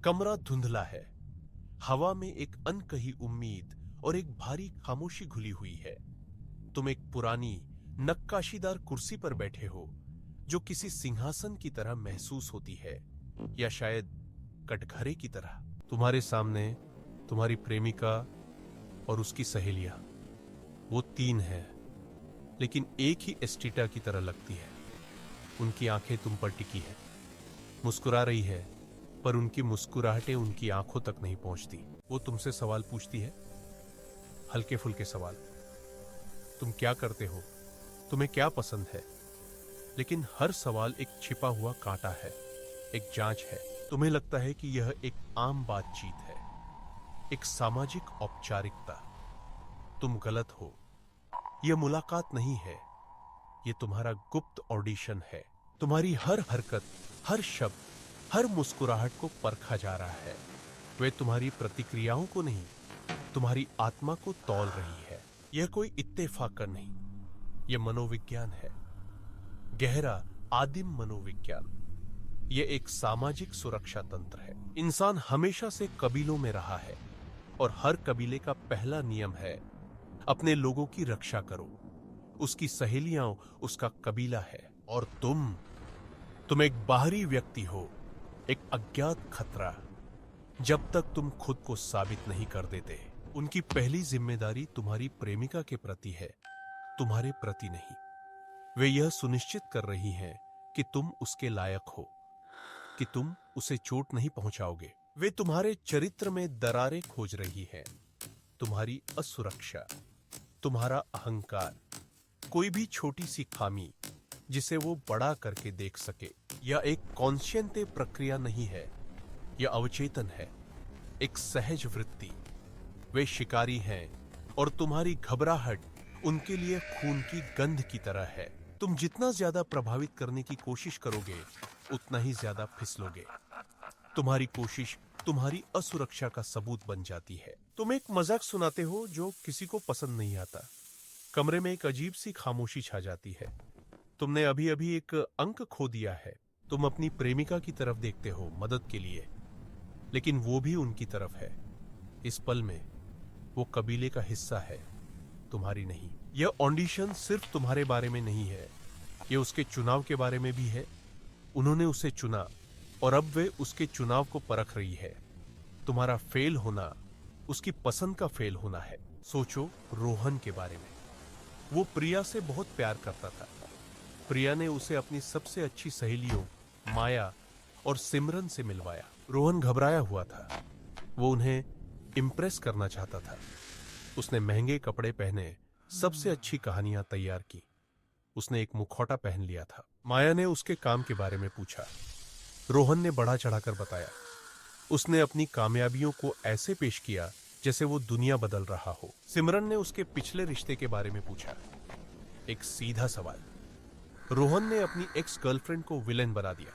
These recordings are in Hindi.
कमरा धुंधला है। हवा में एक अनकही उम्मीद और एक भारी खामोशी घुली हुई है। तुम एक पुरानी नक्काशीदार कुर्सी पर बैठे हो जो किसी सिंहासन की तरह महसूस होती है, या शायद कटघरे की तरह। तुम्हारे सामने तुम्हारी प्रेमिका और उसकी सहेलियां। वो 3 हैं, लेकिन एक ही एस्टिटा की तरह लगती है। उनकी आंखें तुम पर टिकी है, मुस्कुरा रही है, पर उनकी मुस्कुराहटें उनकी आंखों तक नहीं पहुंचती। वो तुमसे सवाल पूछती है, हल्के फुल्के सवाल। तुम क्या करते हो, तुम्हें क्या पसंद है? लेकिन हर सवाल एक छिपा हुआ कांटा है, एक जांच है। तुम्हें लगता है कि यह एक आम बातचीत है, एक सामाजिक औपचारिकता। तुम गलत हो। यह मुलाकात नहीं है, यह तुम्हारा गुप्त ऑडिशन है। तुम्हारी हर हरकत, हर शब्द, हर मुस्कुराहट को परखा जा रहा है। वे तुम्हारी प्रतिक्रियाओं को नहीं, तुम्हारी आत्मा को तौल रही है। यह कोई इत्तेफाक नहीं, यह मनोविज्ञान है, गहरा आदिम मनोविज्ञान। यह एक सामाजिक सुरक्षा तंत्र है। इंसान हमेशा से कबीलों में रहा है, और हर कबीले का पहला नियम है, अपने लोगों की रक्षा करो। उसकी सहेलियां उसका कबीला है, और तुम एक बाहरी व्यक्ति हो, एक अज्ञात खतरा। जब तक तुम खुद को साबित नहीं कर देते। उनकी पहली जिम्मेदारी तुम्हारी प्रेमिका के प्रति है, तुम्हारे प्रति नहीं। वे यह सुनिश्चित कर रही हैं कि तुम उसके लायक हो, कि तुम उसे चोट नहीं पहुंचाओगे। वे तुम्हारे चरित्र में दरारें खोज रही हैं, तुम्हारी असुरक्षा, तुम्हारा अहंकार, कोई भी छोटी सी खामी जिसे वो बड़ा करके देख सके। यह एक कॉन्शियंटे प्रक्रिया नहीं है, यह अवचेतन है, एक सहज वृत्ति। वे शिकारी हैं, और तुम्हारी घबराहट उनके लिए खून की गंध की तरह है। तुम जितना ज्यादा प्रभावित करने की कोशिश करोगे, उतना ही ज्यादा फिसलोगे। तुम्हारी कोशिश तुम्हारी असुरक्षा का सबूत बन जाती है। तुम एक मजाक सुनाते हो जो किसी को पसंद नहीं आता। कमरे में एक अजीब सी खामोशी छा जाती है। तुमने अभी अभी एक अंक खो दिया है। तुम अपनी प्रेमिका की तरफ देखते हो मदद के लिए, लेकिन वो भी उनकी तरफ है। इस पल में वो कबीले का हिस्सा है, तुम्हारी नहीं। यह ऑडिशन सिर्फ तुम्हारे बारे में नहीं है, यह उसके चुनाव के बारे में भी है। उन्होंने उसे चुना, और अब वे उसके चुनाव को परख रही है। तुम्हारा फेल होना उसकी पसंद का फेल होना है। सोचो रोहन के बारे में। वो प्रिया से बहुत प्यार करता था। प्रिया ने उसे अपनी सबसे अच्छी सहेलियों माया और सिमरन से मिलवाया। रोहन घबराया हुआ था, वो उन्हें इम्प्रेस करना चाहता था। उसने महंगे कपड़े पहने, सबसे अच्छी कहानियां तैयार की। उसने एक मुखौटा पहन लिया था। माया ने उसके काम के बारे में पूछा। रोहन ने बढ़ा चढ़ाकर बताया। उसने अपनी कामयाबियों को ऐसे पेश किया जैसे वो दुनिया बदल रहा हो। सिमरन ने उसके पिछले रिश्ते के बारे में पूछा, एक सीधा सवाल। रोहन ने अपनी एक्स गर्लफ्रेंड को विलेन बना दिया,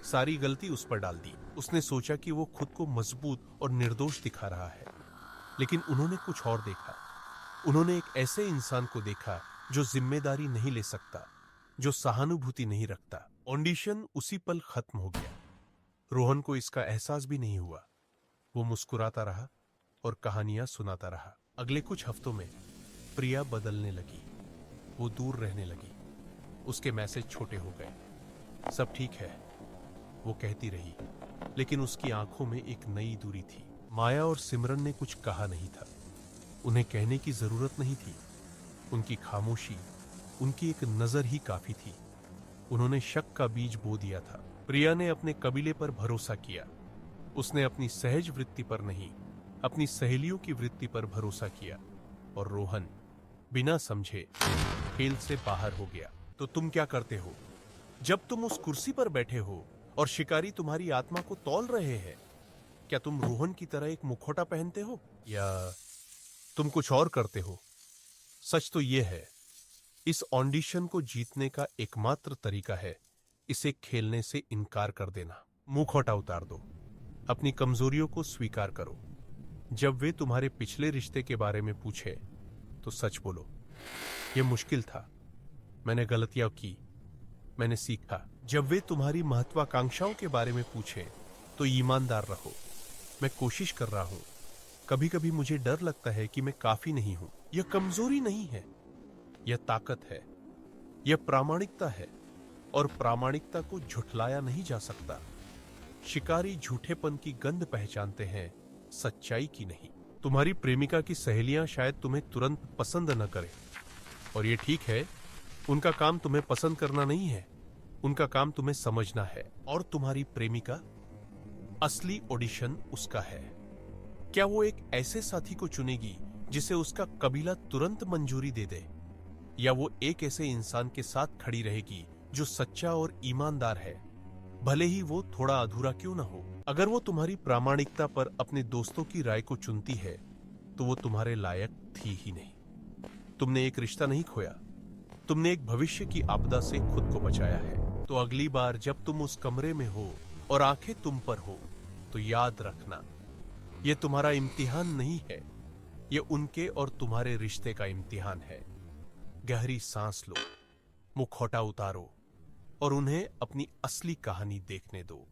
सारी गलती उस पर डाल दी। उसने सोचा कि वो खुद को मजबूत और निर्दोष दिखा रहा है, लेकिन उन्होंने कुछ और देखा। उन्होंने एक ऐसे इंसान को देखा जो जिम्मेदारी नहीं ले सकता, जो सहानुभूति नहीं रखता। ऑडिशन उसी पल खत्म हो गया। रोहन को इसका एहसास भी नहीं हुआ। वो मुस्कुराता रहा और कहानियां सुनाता रहा। अगले कुछ हफ्तों में प्रिया बदलने लगी। वो दूर रहने लगी। उसके मैसेज छोटे हो गए। सब ठीक है, वो कहती रही, लेकिन उसकी आंखों में एक नई दूरी थी। माया और सिमरन ने कुछ कहा नहीं था। उन्हें कहने की जरूरत नहीं थी। उनकी खामोशी, उनकी एक नजर ही काफी थी। उन्होंने शक का बीज बो दिया था। प्रिया ने अपने कबीले पर भरोसा किया। उसने अपनी सहज वृत्ति पर नहीं, अपनी सहेलियों की वृत्ति पर भरोसा किया। और रोहन बिना समझे खेल से बाहर हो गया। तो तुम क्या करते हो जब तुम उस कुर्सी पर बैठे हो और शिकारी तुम्हारी आत्मा को तौल रहे हैं? क्या तुम रोहन की तरह एक मुखौटा पहनते हो, या तुम कुछ और करते हो? सच तो यह है, इस ऑडिशन को जीतने का एकमात्र तरीका है इसे खेलने से इनकार कर देना। मुखौटा उतार दो, अपनी कमजोरियों को स्वीकार करो। जब वे तुम्हारे पिछले रिश्ते के बारे में पूछे तो सच बोलो, यह मुश्किल था, मैंने गलतियां की, मैंने सीखा। जब वे तुम्हारी महत्वाकांक्षाओं के बारे में पूछे तो ईमानदार रहो। मैं कोशिश कर रहा हूं। कभी कभी मुझे डर लगता है कि मैं काफी नहीं हूं। यह कमजोरी नहीं है, यह ताकत है, यह प्रामाणिकता है, और प्रामाणिकता को झुठलाया नहीं जा सकता। शिकारी झूठेपन की गंध पहचानते हैं, सच्चाई की नहीं। तुम्हारी प्रेमिका की सहेलियां शायद तुम्हें तुरंत पसंद न करें, और ये ठीक है। उनका काम तुम्हें पसंद करना नहीं है, उनका काम तुम्हें समझना है। और तुम्हारी प्रेमिका, असली ऑडिशन उसका है। क्या वो एक ऐसे साथी को चुनेगी जिसे उसका कबीला तुरंत मंजूरी दे दे, या वो एक ऐसे इंसान के साथ खड़ी रहेगी जो सच्चा और ईमानदार है, भले ही वो थोड़ा अधूरा क्यों ना हो। अगर वो तुम्हारी प्रामाणिकता पर अपने दोस्तों की राय को चुनती है तो वो तुम्हारे लायक थी ही नहीं। तुमने एक रिश्ता नहीं खोया, तुमने एक भविष्य की आपदा से खुद को बचाया है। तो अगली बार जब तुम उस कमरे में हो और आंखें तुम पर हो, तो याद रखना, यह तुम्हारा इम्तिहान नहीं है, यह उनके और तुम्हारे रिश्ते का इम्तिहान है। गहरी सांस लो, मुखौटा उतारो और उन्हें अपनी असली कहानी देखने दो।